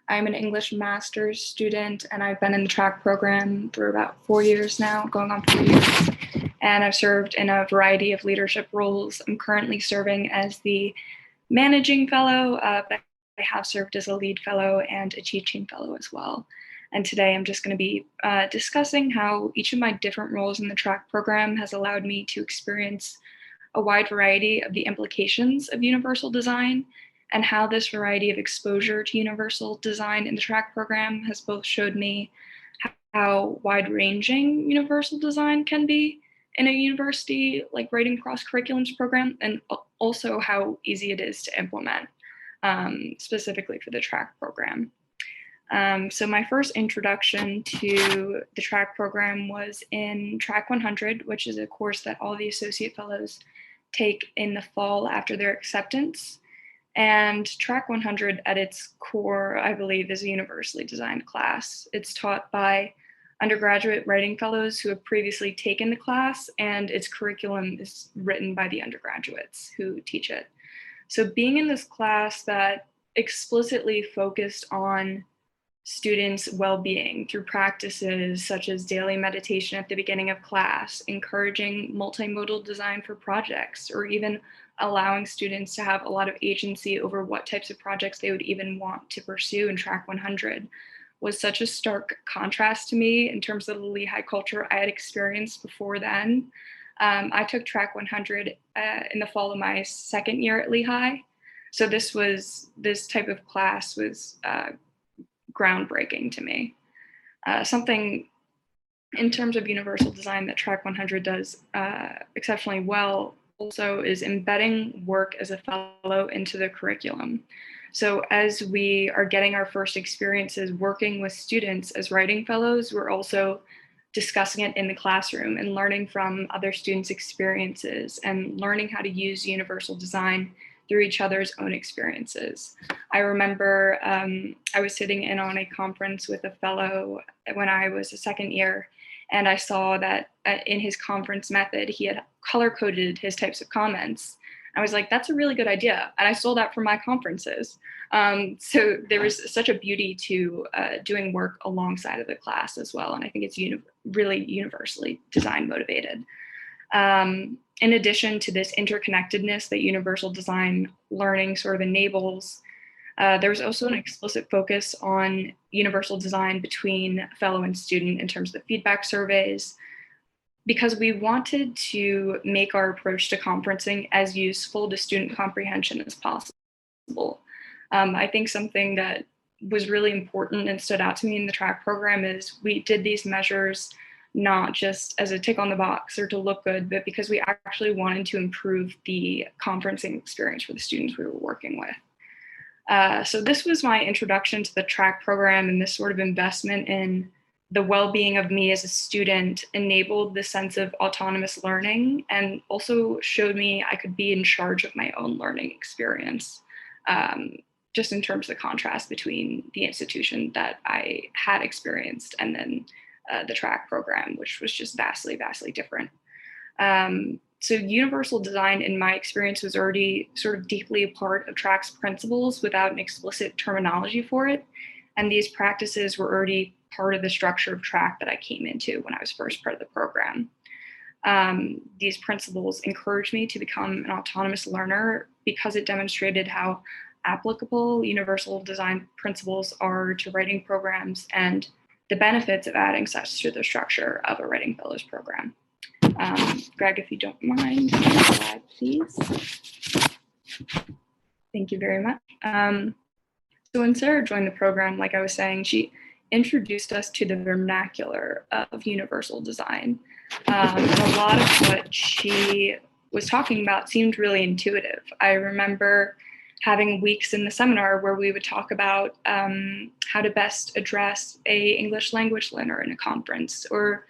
I'm an English master's student, and I've been in the TRAC program for about 4 years now, going on 4 years. And I've served in a variety of leadership roles. I'm currently serving as the managing fellow, but I have served as a lead fellow and a teaching fellow as well. And today I'm just going to be discussing how each of my different roles in the TRAC program has allowed me to experience a wide variety of the implications of universal design, and how this variety of exposure to universal design in the TRAC program has both showed me how wide-ranging universal design can be in a university like writing cross curriculums program, and also how easy it is to implement, specifically for the TRAC program. So my first introduction to the TRAC program was in TRAC 100, which is a course that all the associate fellows take in the fall after their acceptance. And TRAC 100 at its core, I believe, is a universally designed class. It's taught by undergraduate writing fellows who have previously taken the class, and its curriculum is written by the undergraduates who teach it. So being in this class that explicitly focused on students' well-being through practices such as daily meditation at the beginning of class, encouraging multimodal design for projects, or even allowing students to have a lot of agency over what types of projects they would even want to pursue in TRAC 100, was such a stark contrast to me in terms of the Lehigh culture I had experienced before then. I took TRAC 100 in the fall of my second year at Lehigh. So this type of class was groundbreaking to me. Something in terms of universal design that TRAC 100 does exceptionally well also is embedding work as a fellow into the curriculum. So as we are getting our first experiences working with students as writing fellows, we're also discussing it in the classroom and learning from other students' experiences and learning how to use universal design through each other's own experiences. I remember I was sitting in on a conference with a fellow when I was a second year, and I saw that in his conference method, he had color-coded his types of comments. I was like, that's a really good idea. And I stole that from my conferences. So there was such a beauty to doing work alongside of the class as well. And I think it's really universally design motivated. In addition to this interconnectedness that universal design learning sort of enables, there's also an explicit focus on universal design between fellow and student in terms of the feedback surveys. because we wanted to make our approach to conferencing as useful to student comprehension as possible. I think something that was really important and stood out to me in the TRAC program is we did these measures not just as a tick on the box or to look good, but because we actually wanted to improve the conferencing experience for the students we were working with. So this was my introduction to the TRAC program, and this sort of investment in the well-being of me as a student enabled the sense of autonomous learning and also showed me I could be in charge of my own learning experience. Just in terms of the contrast between the institution that I had experienced and then the TRAC program, which was just vastly, vastly different. So universal design, in my experience, was already sort of deeply a part of TRAC's principles without an explicit terminology for it. And these practices were already part of the structure of TRAC that I came into when I was first part of the program. These principles encouraged me to become an autonomous learner because it demonstrated how applicable universal design principles are to writing programs and the benefits of adding such to the structure of a writing fellows program. Greg, if you don't mind, next slide, please. Thank you very much. So when Sarah joined the program, like I was saying, she introduced us to the vernacular of universal design. And a lot of what she was talking about seemed really intuitive. I remember having weeks in the seminar where we would talk about how to best address a English language learner in a conference, or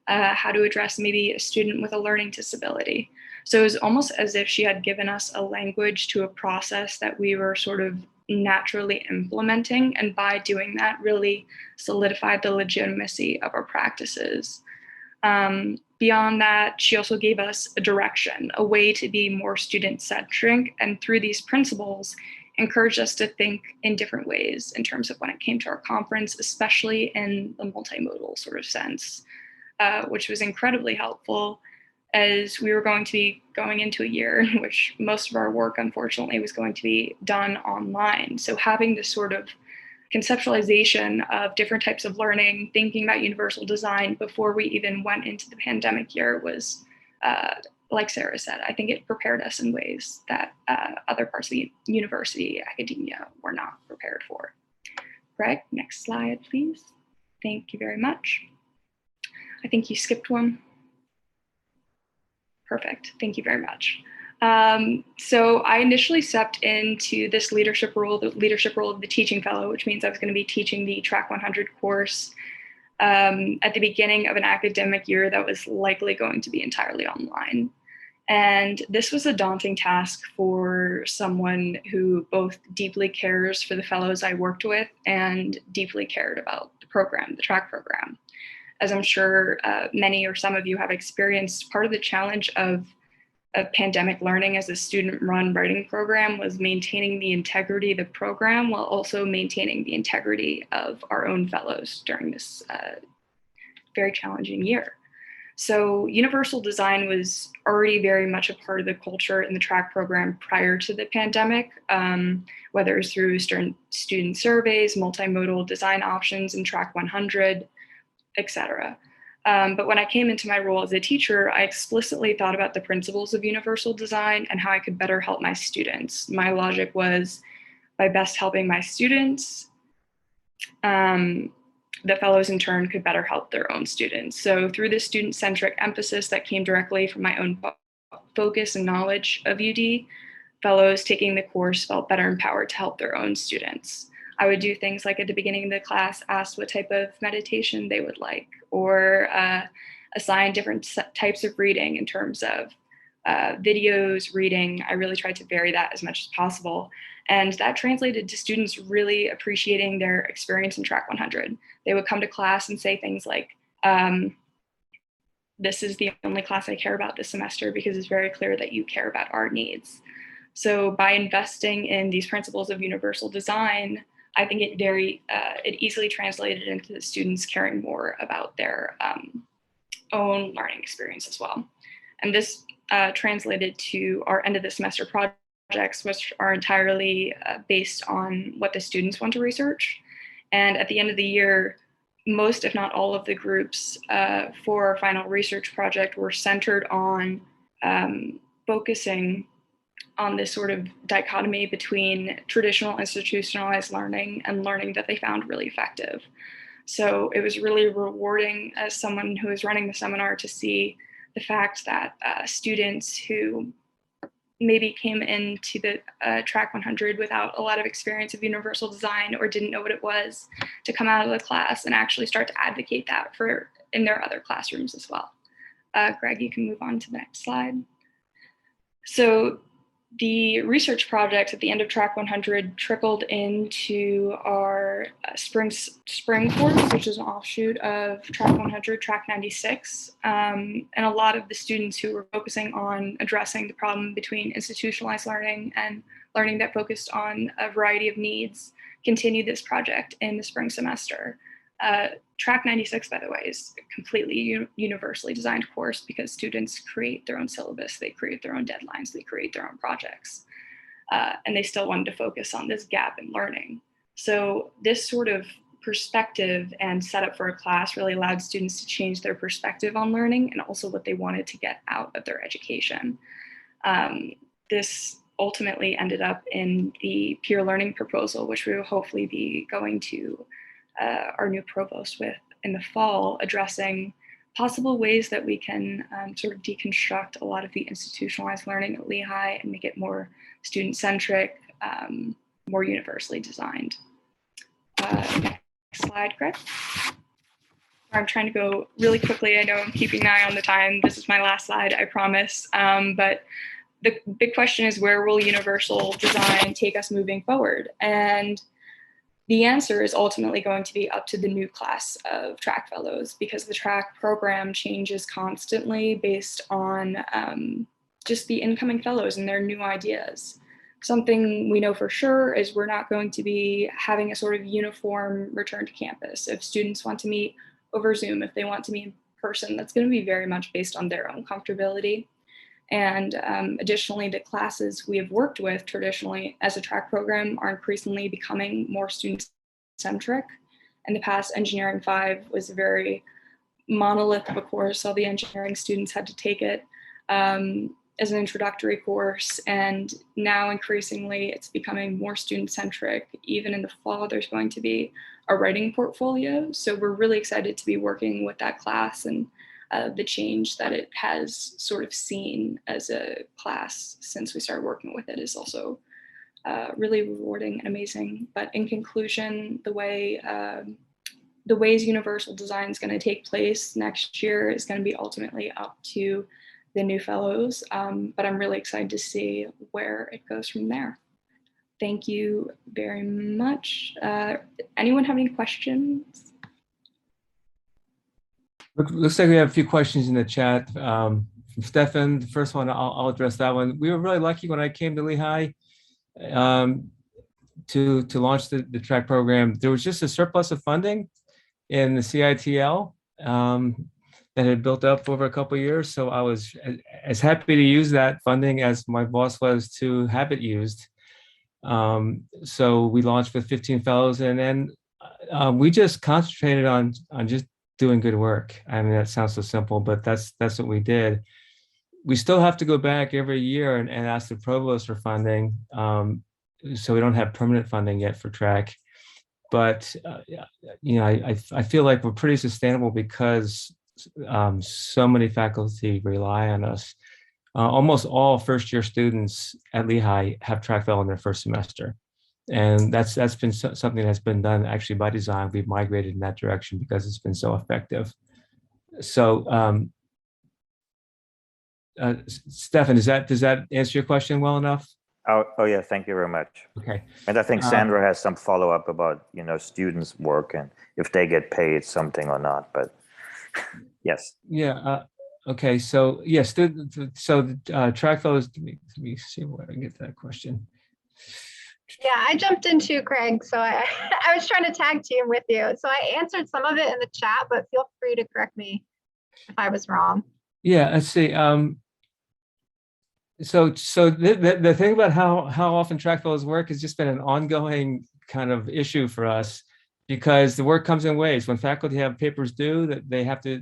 how to address maybe a student with a learning disability. So it was almost as if she had given us a language to a process that we were sort of naturally implementing, and by doing that really solidified the legitimacy of our practices. Beyond that, she also gave us a direction, a way to be more student-centric, and through these principles, encouraged us to think in different ways in terms of when it came to our conference, especially in the multimodal sort of sense, which was incredibly helpful as we were going to be going into a year in which most of our work, unfortunately, was going to be done online. So having this sort of conceptualization of different types of learning, thinking about universal design before we even went into the pandemic year was, like Sarah said, I think it prepared us in ways that other parts of the university academia were not prepared for. Greg, next slide, please. Thank you very much. I think you skipped one. Perfect, thank you very much. So I initially stepped into this leadership role, the leadership role of the teaching fellow, which means I was going to be teaching the TRAC 100 course at the beginning of an academic year that was likely going to be entirely online. And this was a daunting task for someone who both deeply cares for the fellows I worked with and deeply cared about the program, the TRAC program. As I'm sure many or some of you have experienced, part of the challenge of pandemic learning as a student-run writing program was maintaining the integrity of the program while also maintaining the integrity of our own fellows during this very challenging year. So universal design was already very much a part of the culture in the TRAC program prior to the pandemic, whether it was through student surveys, multimodal design options in TRAC 100, etc. But when I came into my role as a teacher, I explicitly thought about the principles of universal design and how I could better help my students. My logic was, by best helping my students, the fellows in turn could better help their own students. So through this student-centric emphasis that came directly from my own focus and knowledge of UD, fellows taking the course felt better empowered to help their own students. I would do things like at the beginning of the class, ask what type of meditation they would like, or assign different types of reading in terms of videos, reading. I really tried to vary that as much as possible. And that translated to students really appreciating their experience in TRAC 100. They would come to class and say things like, this is the only class I care about this semester because it's very clear that you care about our needs. So by investing in these principles of universal design, I think it easily translated into the students caring more about their own learning experience as well. And this translated to our end of the semester projects, which are entirely based on what the students want to research. And at the end of the year, most, if not all of the groups for our final research project were centered on focusing on this sort of dichotomy between traditional institutionalized learning and learning that they found really effective. So it was really rewarding as someone who was running the seminar to see the fact that students who maybe came into the TRAC 100 without a lot of experience of universal design or didn't know what it was, to come out of the class and actually start to advocate that for in their other classrooms as well. Greg, you can move on to the next slide. So the research project at the end of TRAC 100 trickled into our spring course, which is an offshoot of TRAC 100, TRAC 96. And a lot of the students who were focusing on addressing the problem between institutionalized learning and learning that focused on a variety of needs continued this project in the spring semester. TRAC 96, by the way, is a completely universally designed course because students create their own syllabus, they create their own deadlines, they create their own projects, and they still wanted to focus on this gap in learning. So this sort of perspective and setup for a class really allowed students to change their perspective on learning and also what they wanted to get out of their education. This ultimately ended up in the peer learning proposal, which we will hopefully be going to our new provost with in the fall, addressing possible ways that we can sort of deconstruct a lot of the institutionalized learning at Lehigh and make it more student-centric, more universally designed. Next slide, Greg. I'm trying to go really quickly. I know I'm keeping an eye on the time. This is my last slide, I promise. But the big question is, where will universal design take us moving forward? And the answer is ultimately going to be up to the new class of TRAC fellows, because the TRAC program changes constantly based on just the incoming fellows and their new ideas. Something we know for sure is we're not going to be having a sort of uniform return to campus. If students want to meet over Zoom, if they want to meet in person, that's going to be very much based on their own comfortability. And additionally, the classes we have worked with traditionally as a TRAC program are increasingly becoming more student-centric. In the past, Engineering 5 was a very monolith of a course. All the engineering students had to take it as an introductory course. And now increasingly, it's becoming more student-centric. Even in the fall, there's going to be a writing portfolio. So we're really excited to be working with that class, and the change that it has sort of seen as a class since we started working with it is also really rewarding and amazing. But in conclusion, the ways universal design is going to take place next year is going to be ultimately up to the new fellows, but I'm really excited to see where it goes from there. Thank you very much. Anyone have any questions? Looks like we have a few questions in the chat from Stefan. The first one, I'll address that one. We were really lucky when I came to Lehigh to launch the TRAC program. There was just a surplus of funding in the CITL that had built up over a couple of years. So I was as happy to use that funding as my boss was to have it used. So we launched with 15 fellows, and then we just concentrated on just doing good work. I mean, that sounds so simple, but that's what we did. We still have to go back every year and ask the provost for funding. So we don't have permanent funding yet for TRAC. But you know, I feel like we're pretty sustainable because so many faculty rely on us. Almost all first-year students at Lehigh have TRAC fellow in their first semester. And that's been something that's been done actually by design. We've migrated in that direction because it's been so effective. So, Stefan, does that answer your question well enough? Oh yeah, thank you very much. Okay. And I think Sandra has some follow-up about, you know, students' work and if they get paid something or not, but yes. Yeah. Okay. So yes, so the TRAC fellows, let me see where I get that question. Yeah, I jumped in too, Craig. So I was trying to tag team with you. So I answered some of it in the chat, but feel free to correct me if I was wrong. Yeah, let's see. So the thing about how often TRAC fellows work has just been an ongoing kind of issue for us. because the work comes in waves. When faculty have papers due, that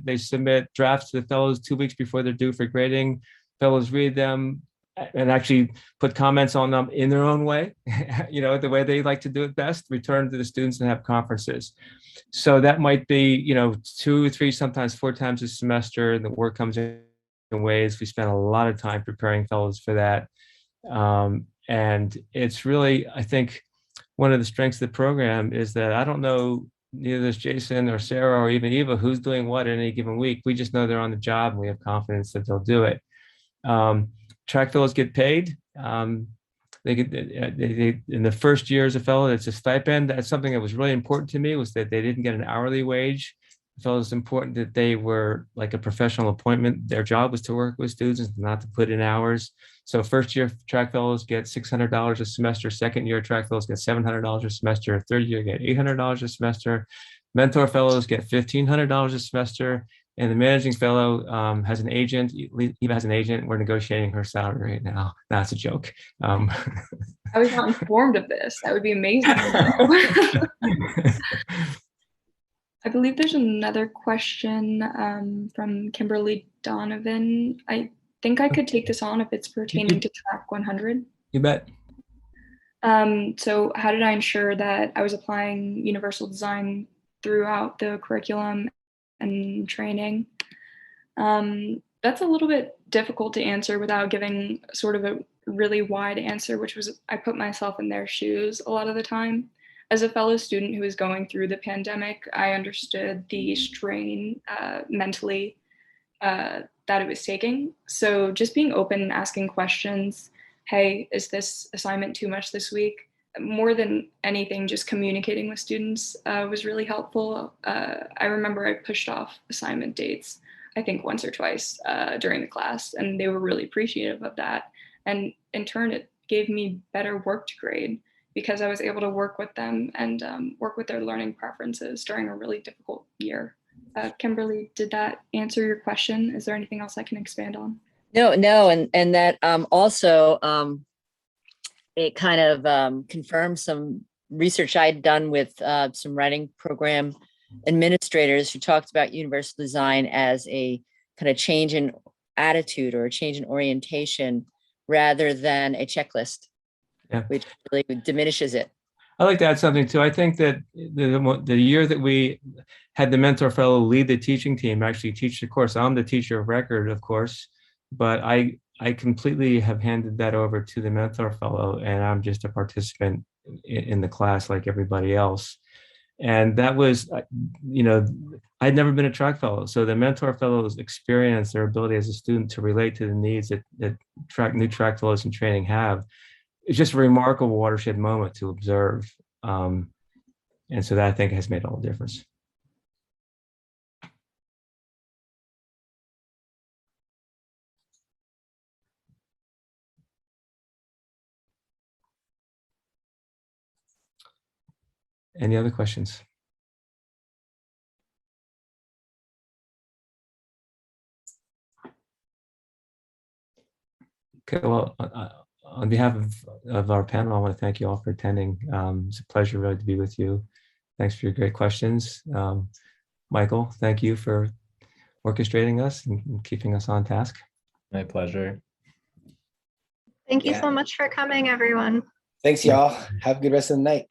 they submit drafts to the fellows 2 weeks before they're due for grading. Fellows read them and actually put comments on them in their own way, the way they like to do it best, return to the students and have conferences. So that might be, 2, 3, sometimes 4 times a semester, and the work comes in waves. We spend a lot of time preparing fellows for that. And it's really, I think, one of the strengths of the program is that I don't know, neither does Jason or Sarah or even Eva, who's doing what in any given week. We just know they're on the job and we have confidence that they'll do it. Track fellows get paid. They in the first year as a fellow, it's a stipend. That's something that was really important to me, was that they didn't get an hourly wage. I felt it was important that they were like a professional appointment. Their job was to work with students, not to put in hours. So first year track fellows get $600 a semester. Second year track fellows get $700 a semester. Third year get $800 a semester. Mentor fellows get $1,500 a semester. And the managing fellow has an agent. Eva has an agent. We're negotiating her salary right now. That's a joke. I was not informed of this. That would be amazing. I believe there's another question from Kimberly Donovan. I think I could take this on if it's pertaining to TRAC 100. You bet. So how did I ensure that I was applying universal design throughout the curriculum and training? That's a little bit difficult to answer without giving sort of a really wide answer, which was I put myself in their shoes a lot of the time. As a fellow student who was going through the pandemic, I understood the strain mentally that it was taking. So just being open and asking questions, hey, is this assignment too much this week? More than anything, just communicating with students was really helpful. I remember I pushed off assignment dates, I think once or twice during the class, and they were really appreciative of that. And in turn, it gave me better work to grade because I was able to work with them and work with their learning preferences during a really difficult year. Kimberly, did that answer your question? Is there anything else I can expand on? No, and that also it kind of confirmed some research I'd done with some writing program administrators who talked about universal design as a kind of change in attitude or a change in orientation rather than a checklist, which really diminishes it. I'd like to add something too. I think that the year that we had the mentor fellow lead the teaching team, actually teach the course, I'm the teacher of record, of course, but I completely have handed that over to the mentor fellow, and I'm just a participant in the class like everybody else. And that was, I'd never been a track fellow. So the mentor fellow's experience, their ability as a student to relate to the needs that new track fellows in training have, it's just a remarkable watershed moment to observe. And so that I think has made all the difference. Any other questions? Okay, well, on behalf of our panel, I want to thank you all for attending. It's a pleasure really to be with you. Thanks for your great questions. Michael, thank you for orchestrating us and keeping us on task. My pleasure. Thank you so much for coming, everyone. Thanks, y'all. Have a good rest of the night.